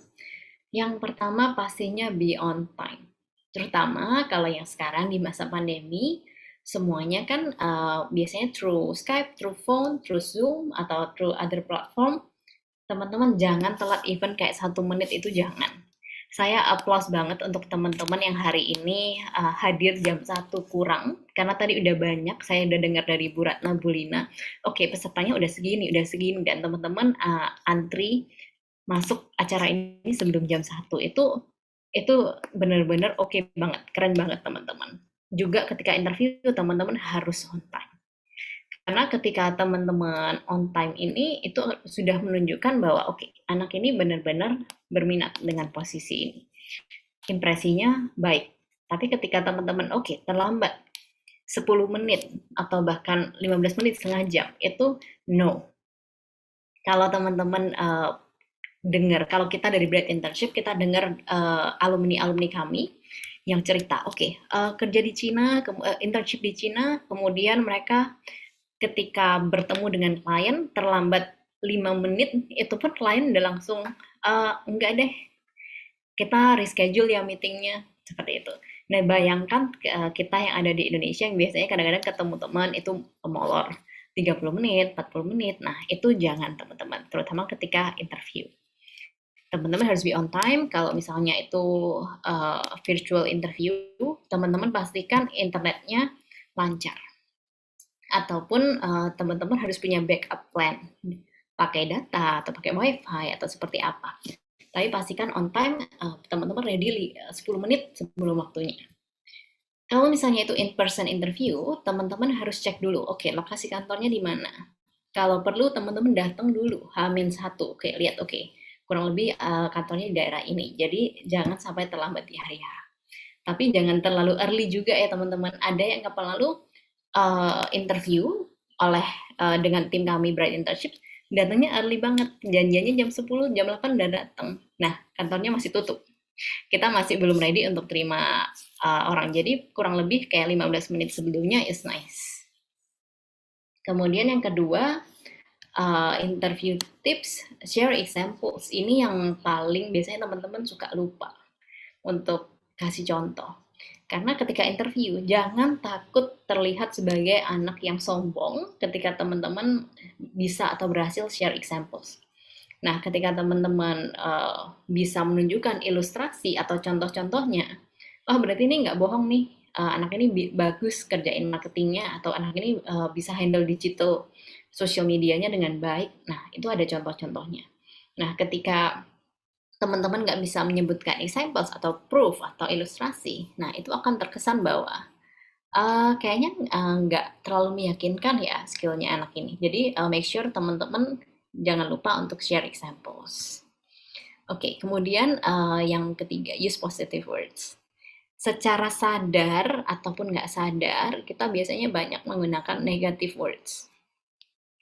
Yang pertama pastinya be on time. Terutama kalau yang sekarang di masa pandemi, semuanya kan biasanya through Skype, through phone, through Zoom, atau through other platform. Teman-teman jangan telat event kayak 1 menit, itu jangan. Saya applause banget untuk teman-teman yang hari ini hadir jam 1 kurang, karena tadi udah banyak, saya udah dengar dari Bu Ratna, Bu Lina, oke pesertanya udah segini, dan teman-teman antri masuk acara ini sebelum jam 1, itu benar-benar oke banget, keren banget teman-teman. Juga ketika interview, teman-teman harus on time. Karena ketika teman-teman on time ini, itu sudah menunjukkan bahwa oke, anak ini benar-benar berminat dengan posisi ini. Impresinya baik. Tapi ketika teman-teman oke, terlambat 10 menit atau bahkan 15 menit, setengah jam, itu no. Kalau teman-teman dengar, kalau kita dari Bright Internship, kita dengar alumni-alumni kami yang cerita, oke, kerja di Cina, internship di Cina, kemudian mereka ketika bertemu dengan klien terlambat 5 menit, itu pun klien udah langsung enggak deh, kita reschedule ya meetingnya, seperti itu. Nah, bayangkan kita yang ada di Indonesia yang biasanya kadang-kadang ketemu teman itu molor 30 menit, 40 menit. Nah, itu jangan teman-teman, terutama ketika interview. Teman-teman harus be on time. Kalau misalnya itu virtual interview, teman-teman pastikan internetnya lancar. Ataupun teman-teman harus punya backup plan, pakai data atau pakai wifi atau seperti apa. Tapi pastikan on time, teman-teman ready 10 menit sebelum waktunya. Kalau misalnya itu in-person interview, teman-teman harus cek dulu, oke, lokasi kantornya di mana. Kalau perlu, teman-teman datang dulu, H-1, oke, lihat, oke, kurang lebih kantornya di daerah ini. Jadi jangan sampai terlambat di hari H. Tapi jangan terlalu early juga ya teman-teman. Ada yang lalu interview oleh dengan tim kami Bright Internship, datangnya early banget, janjiannya jam 10, jam 8 udah datang. Nah, kantornya masih tutup. Kita masih belum ready untuk terima orang. Jadi kurang lebih kayak 15 menit sebelumnya is nice. Kemudian yang kedua, interview tips, share examples. Ini yang paling biasanya teman-teman suka lupa untuk kasih contoh. Karena ketika interview, jangan takut terlihat sebagai anak yang sombong ketika teman-teman bisa atau berhasil share examples. Nah, ketika teman-teman bisa menunjukkan ilustrasi atau contoh-contohnya, oh berarti ini nggak bohong nih, anak ini bagus kerjain marketingnya, atau anak ini bisa handle digital social medianya dengan baik. Nah, itu ada contoh-contohnya. Nah, ketika teman-teman nggak bisa menyebutkan examples atau proof atau ilustrasi, nah itu akan terkesan bahwa kayaknya nggak terlalu meyakinkan ya skillnya anak ini. Jadi make sure teman-teman jangan lupa untuk share examples. Oke, kemudian yang ketiga, use positive words. Secara sadar ataupun nggak sadar, kita biasanya banyak menggunakan negative words.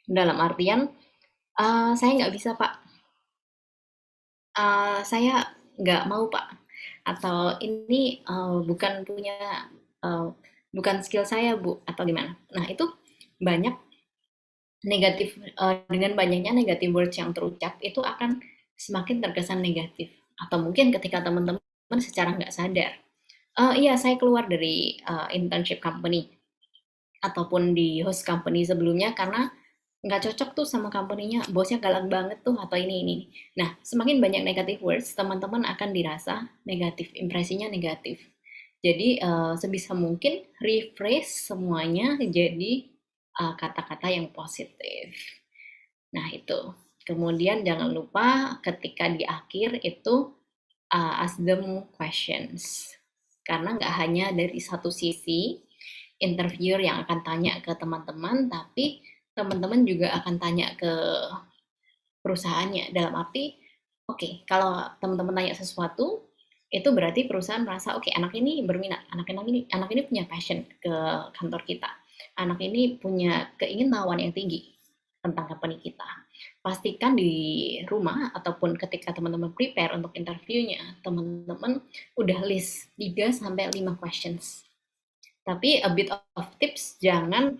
Dalam artian, saya nggak bisa Pak, saya nggak mau Pak, atau ini bukan skill saya Bu, atau gimana. Nah itu banyak negatif, dengan banyaknya negatif words yang terucap, itu akan semakin terkesan negatif. Atau mungkin ketika teman-teman secara nggak sadar, iya saya keluar dari internship company, ataupun di host company sebelumnya karena nggak cocok tuh sama company-nya, bosnya galak banget tuh, atau ini. Nah, semakin banyak negative words, teman-teman akan dirasa negatif, impresinya negatif. Jadi, sebisa mungkin rephrase semuanya jadi kata-kata yang positif. Nah, itu. Kemudian jangan lupa ketika di akhir itu ask them questions. Karena nggak hanya dari satu sisi interviewer yang akan tanya ke teman-teman, tapi teman-teman juga akan tanya ke perusahaannya. Dalam arti, oke, kalau teman-teman tanya sesuatu, itu berarti perusahaan merasa, oke, anak ini berminat, anak ini punya passion ke kantor kita, anak ini punya keingintahuan yang tinggi tentang company kita. Pastikan di rumah ataupun ketika teman-teman prepare untuk interviewnya, teman-teman udah list 3 sampai 5 questions. Tapi a bit of tips, jangan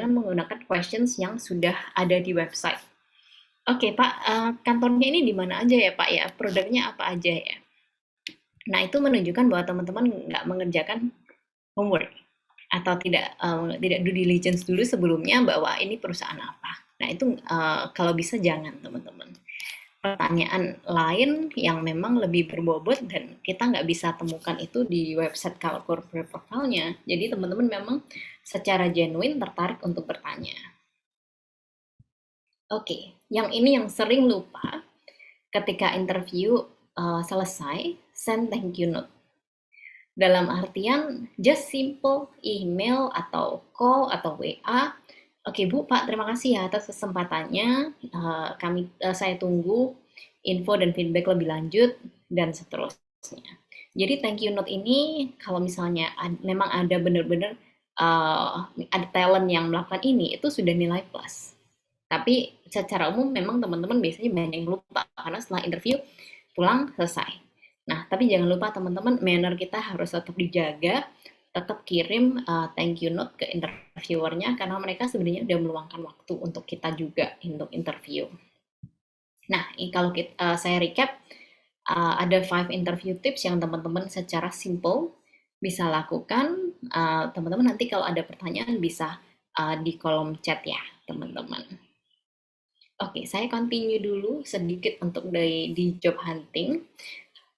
menggunakan questions yang sudah ada di website. Oke, Pak, kantornya ini di mana aja ya, Pak ya? Produknya apa aja ya? Nah, itu menunjukkan bahwa teman-teman nggak mengerjakan homework atau tidak due diligence dulu sebelumnya bahwa ini perusahaan apa. Nah, itu kalau bisa jangan, teman-teman. Pertanyaan lain yang memang lebih berbobot dan kita nggak bisa temukan itu di website kalau corporate profile-nya. Jadi teman-teman memang secara genuine tertarik untuk bertanya. Oke, yang ini yang sering lupa ketika interview selesai, send thank you note. Dalam artian just simple email atau call atau WA. Oke Bu, Pak, terima kasih ya atas kesempatannya. Saya tunggu info dan feedback lebih lanjut dan seterusnya. Jadi thank you note ini kalau misalnya memang ada benar-benar ada talent yang melakukan ini, itu sudah nilai plus. Tapi secara umum memang teman-teman biasanya banyak yang lupa karena setelah interview pulang selesai. Nah, tapi jangan lupa teman-teman, manner kita harus tetap dijaga, tetap kirim thank you note ke interviewernya karena mereka sebenarnya udah meluangkan waktu untuk kita juga untuk interview. Nah, kalau saya recap, ada 5 interview tips yang teman-teman secara simple bisa lakukan. Teman-teman nanti kalau ada pertanyaan bisa di kolom chat ya, teman-teman. Oke, saya continue dulu sedikit untuk di job hunting.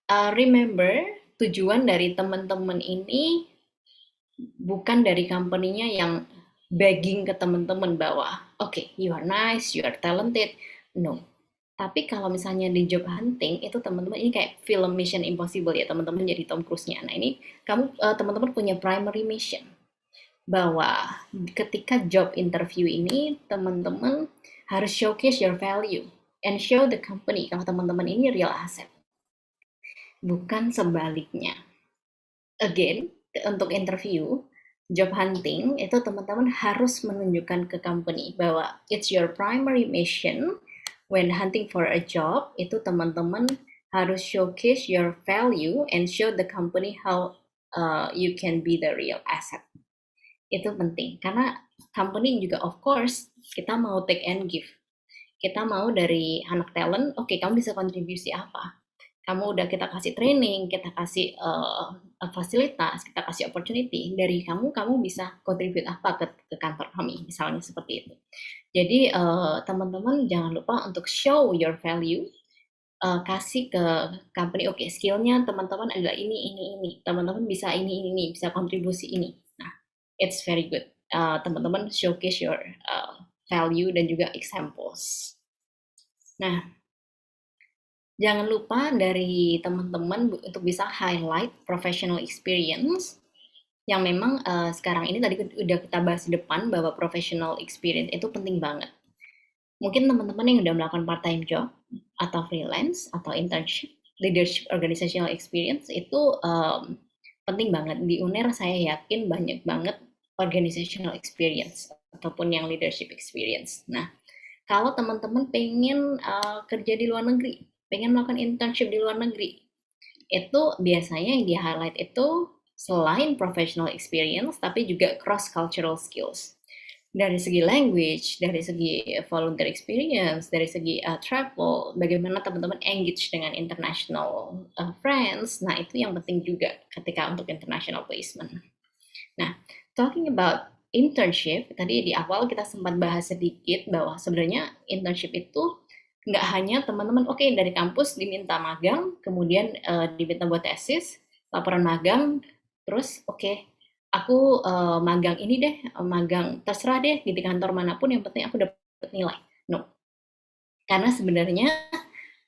Remember, tujuan dari teman-teman ini bukan dari company-nya yang begging ke teman-teman bahwa, oke, you are nice, you are talented. No. Tapi kalau misalnya di job hunting, itu teman-teman, ini kayak film Mission Impossible ya, teman-teman jadi Tom Cruise-nya. Nah ini, teman-teman punya primary mission. Bahwa ketika job interview ini, teman-teman harus showcase your value and show the company kalau teman-teman ini real asset. Bukan sebaliknya. Again, untuk interview, job hunting, itu teman-teman harus menunjukkan ke company bahwa it's your primary mission when hunting for a job, itu teman-teman harus showcase your value and show the company how you can be the real asset. Itu penting, karena company juga of course, kita mau take and give. Kita mau dari anak talent, oke, kamu bisa kontribusi apa? Kamu udah kita kasih training, kita kasih fasilitas, kita kasih opportunity. Dari kamu bisa contribute apa ke kantor kami, misalnya seperti itu. Jadi teman-teman jangan lupa untuk show your value, kasih ke company, oke, skillnya teman-teman adalah ini. Teman-teman bisa ini, bisa kontribusi ini. Nah, it's very good. Teman-teman showcase your value dan juga examples. Nah, jangan lupa dari teman-teman untuk bisa highlight professional experience yang memang sekarang ini tadi udah kita bahas di depan bahwa professional experience itu penting banget. Mungkin teman-teman yang udah melakukan part-time job atau freelance atau internship, leadership organizational experience itu penting banget. Di UNER saya yakin banyak banget organizational experience ataupun yang leadership experience. Nah, kalau teman-teman pengen kerja di luar negeri, pengen melakukan internship di luar negeri, itu biasanya yang di-highlight itu selain professional experience, tapi juga cross-cultural skills. Dari segi language, dari segi volunteer experience, dari segi travel, bagaimana teman-teman engage dengan international friends, nah itu yang penting juga ketika untuk international placement. Nah, talking about internship, tadi di awal kita sempat bahas sedikit bahwa sebenarnya internship itu nggak hanya teman-teman, oke, dari kampus diminta magang, kemudian diminta buat tesis, laporan magang, terus oke, aku magang ini deh, magang terserah deh di kantor manapun, yang penting aku dapat nilai. No. Karena sebenarnya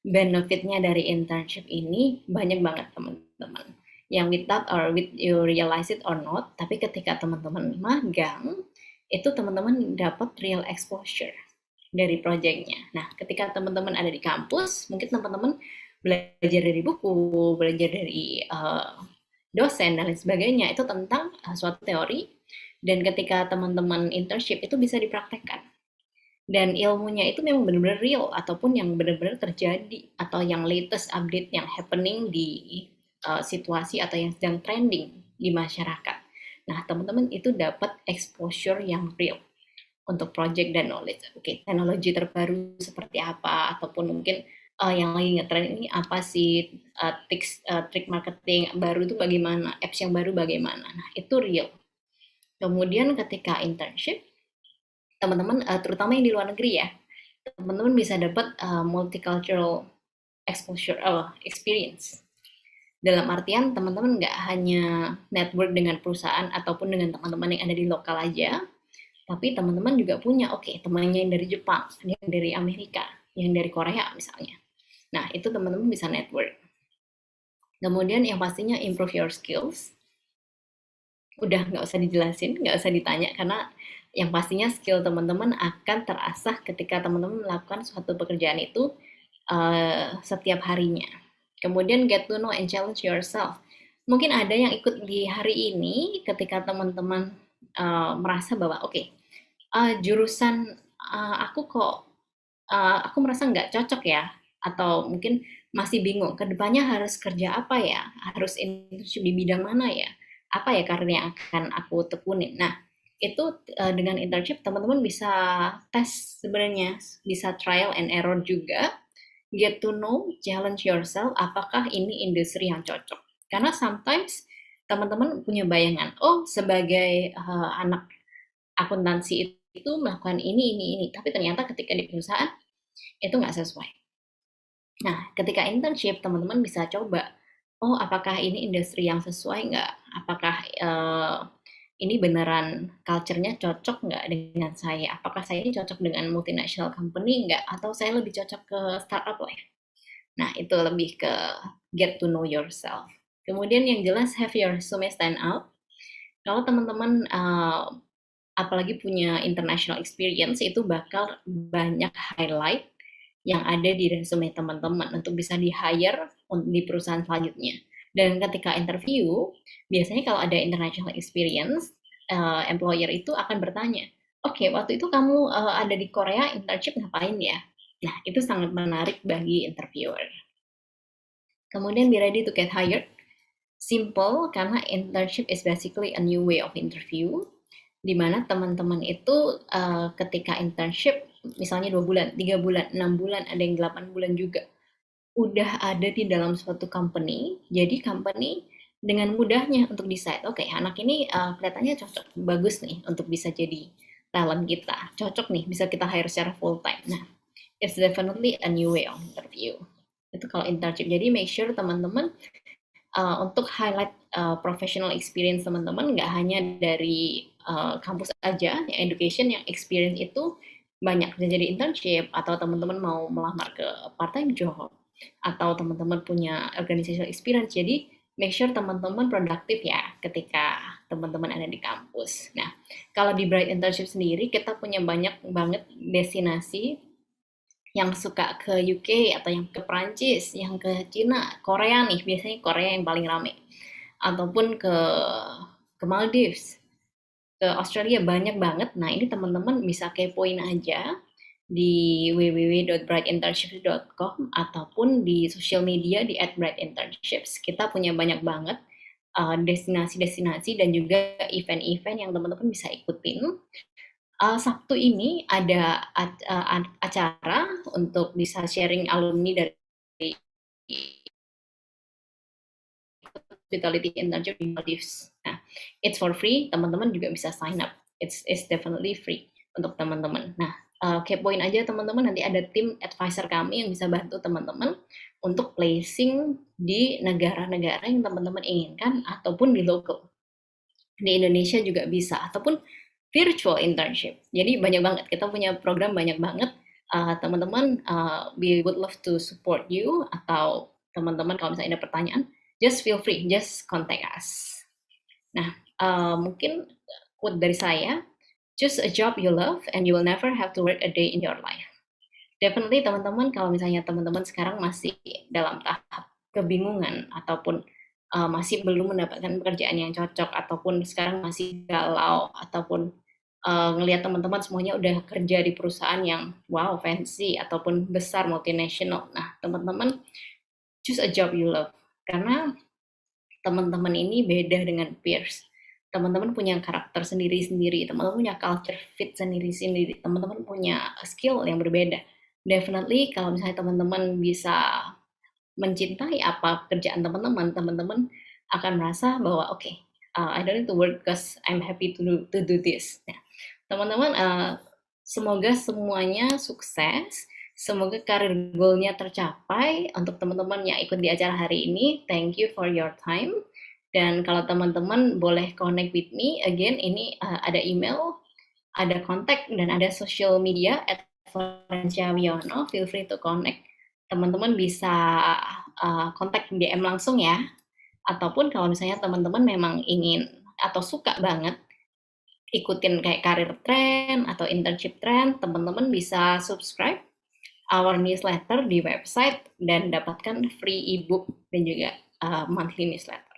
benefitnya dari internship ini banyak banget teman-teman. Yang with that or with you realize it or not, tapi ketika teman-teman magang, itu teman-teman dapat real exposure dari proyeknya. Nah, ketika teman-teman ada di kampus, mungkin teman-teman belajar dari buku, belajar dari dosen dan lain sebagainya itu tentang suatu teori, dan ketika teman-teman internship itu bisa dipraktekkan. Dan ilmunya itu memang benar-benar real ataupun yang benar-benar terjadi atau yang latest update yang happening di situasi atau yang sedang trending di masyarakat. Nah, teman-teman itu dapat exposure yang real untuk project dan knowledge. Oke, teknologi terbaru seperti apa ataupun mungkin yang lagi ngetrend ini apa sih, trik marketing baru itu bagaimana, apps yang baru bagaimana. Nah, itu real. Kemudian ketika internship, teman-teman terutama yang di luar negeri ya, teman-teman bisa dapat multicultural exposure experience. Dalam artian teman-teman nggak hanya network dengan perusahaan ataupun dengan teman-teman yang ada di lokal aja, tapi teman-teman juga punya temannya yang dari Jepang, yang dari Amerika, yang dari Korea misalnya. Nah, itu teman-teman bisa network. Kemudian yang pastinya improve your skills. Udah nggak usah dijelasin, nggak usah ditanya, karena yang pastinya skill teman-teman akan terasah ketika teman-teman melakukan suatu pekerjaan itu setiap harinya. Kemudian get to know and challenge yourself. Mungkin ada yang ikut di hari ini ketika teman-teman merasa bahwa jurusan aku kok aku merasa nggak cocok ya, atau mungkin masih bingung kedepannya harus kerja apa ya, harus internship di bidang mana ya, apa ya karir yang akan aku tekunin. Nah, itu dengan internship teman-teman bisa tes sebenarnya, bisa trial and error juga, get to know, challenge yourself, apakah ini industri yang cocok. Karena sometimes teman-teman punya bayangan, sebagai anak akuntansi itu melakukan ini, tapi ternyata ketika di perusahaan itu nggak sesuai. Nah, ketika internship teman-teman bisa coba, apakah ini industri yang sesuai nggak? Apakah ini beneran culture-nya cocok nggak dengan saya? Apakah saya ini cocok dengan multinational company nggak? Atau saya lebih cocok ke startup lah ya? Nah, itu lebih ke get to know yourself. Kemudian yang jelas have your resume stand out. Kalau teman-teman apalagi punya international experience, itu bakal banyak highlight yang ada di resume teman-teman untuk bisa di-hire di perusahaan selanjutnya. Dan ketika interview, biasanya kalau ada international experience, employer itu akan bertanya, waktu itu kamu ada di Korea internship ngapain ya? Nah, itu sangat menarik bagi interviewer. Kemudian be ready to get hired. Simple, karena internship is basically a new way of interview, di mana teman-teman itu ketika internship, misalnya 2 bulan, 3 bulan, 6 bulan, ada yang 8 bulan juga, udah ada di dalam suatu company, jadi company dengan mudahnya untuk decide, anak ini kelihatannya cocok, bagus nih untuk bisa jadi talent kita, cocok nih, bisa kita hire secara full time. Nah, it's definitely a new way of interview. Itu kalau internship, jadi make sure teman-teman untuk highlight professional experience teman-teman, nggak hanya dari kampus aja, yang education, yang experience itu banyak. Bisa jadi internship, atau teman-teman mau melamar ke part-time job, atau teman-teman punya organizational experience. Jadi make sure teman-teman produktif ya ketika teman-teman ada di kampus. Nah, kalau di Bright Internship sendiri, kita punya banyak banget destinasi yang suka ke UK atau yang ke Prancis, yang ke Cina, Korea nih, biasanya Korea yang paling rame. Ataupun ke Maldives, ke Australia, banyak banget. Nah, ini teman-teman bisa kepoin aja di www.brightinternships.com ataupun di sosial media di @brightinternships. Kita punya banyak banget destinasi-destinasi dan juga event-event yang teman-teman bisa ikutin. Sabtu ini ada acara untuk bisa sharing alumni dari hospitality internship di Maldives. Nah, it's for free, teman-teman juga bisa sign up. It's definitely free untuk teman-teman. Nah, kepoin aja teman-teman, nanti ada tim advisor kami yang bisa bantu teman-teman untuk placing di negara-negara yang teman-teman inginkan ataupun di local. Di Indonesia juga bisa, ataupun virtual internship. Jadi banyak banget, kita punya program banyak banget. Teman-teman, we would love to support you, atau teman-teman kalau misalnya ada pertanyaan, just feel free, just contact us. Nah, mungkin quote dari saya, choose a job you love and you will never have to work a day in your life. Definitely teman-teman, kalau misalnya teman-teman sekarang masih dalam tahap kebingungan ataupun masih belum mendapatkan pekerjaan yang cocok ataupun sekarang masih galau ataupun ngelihat teman-teman semuanya udah kerja di perusahaan yang wow fancy ataupun besar multinational. Nah, teman-teman choose a job you love karena teman-teman ini beda dengan peers. Teman-teman punya karakter sendiri-sendiri, teman-teman punya culture fit sendiri-sendiri, teman-teman punya skill yang berbeda. Definitely kalau misalnya teman-teman bisa mencintai apa pekerjaan teman-teman, teman-teman akan merasa bahwa oke, I don't need to work because I'm happy to do this. Nah, teman-teman, semoga semuanya sukses, semoga karir goal-nya tercapai. Untuk teman-teman yang ikut di acara hari ini, thank you for your time. Dan kalau teman-teman boleh connect with me, again ini ada email, ada kontak, dan ada social media @florenciawiono, feel free to connect. Teman-teman bisa kontak DM langsung ya, ataupun kalau misalnya teman-teman memang ingin atau suka banget ikutin kayak karir trend atau internship trend, teman-teman bisa subscribe our newsletter di website dan dapatkan free ebook dan juga monthly newsletter.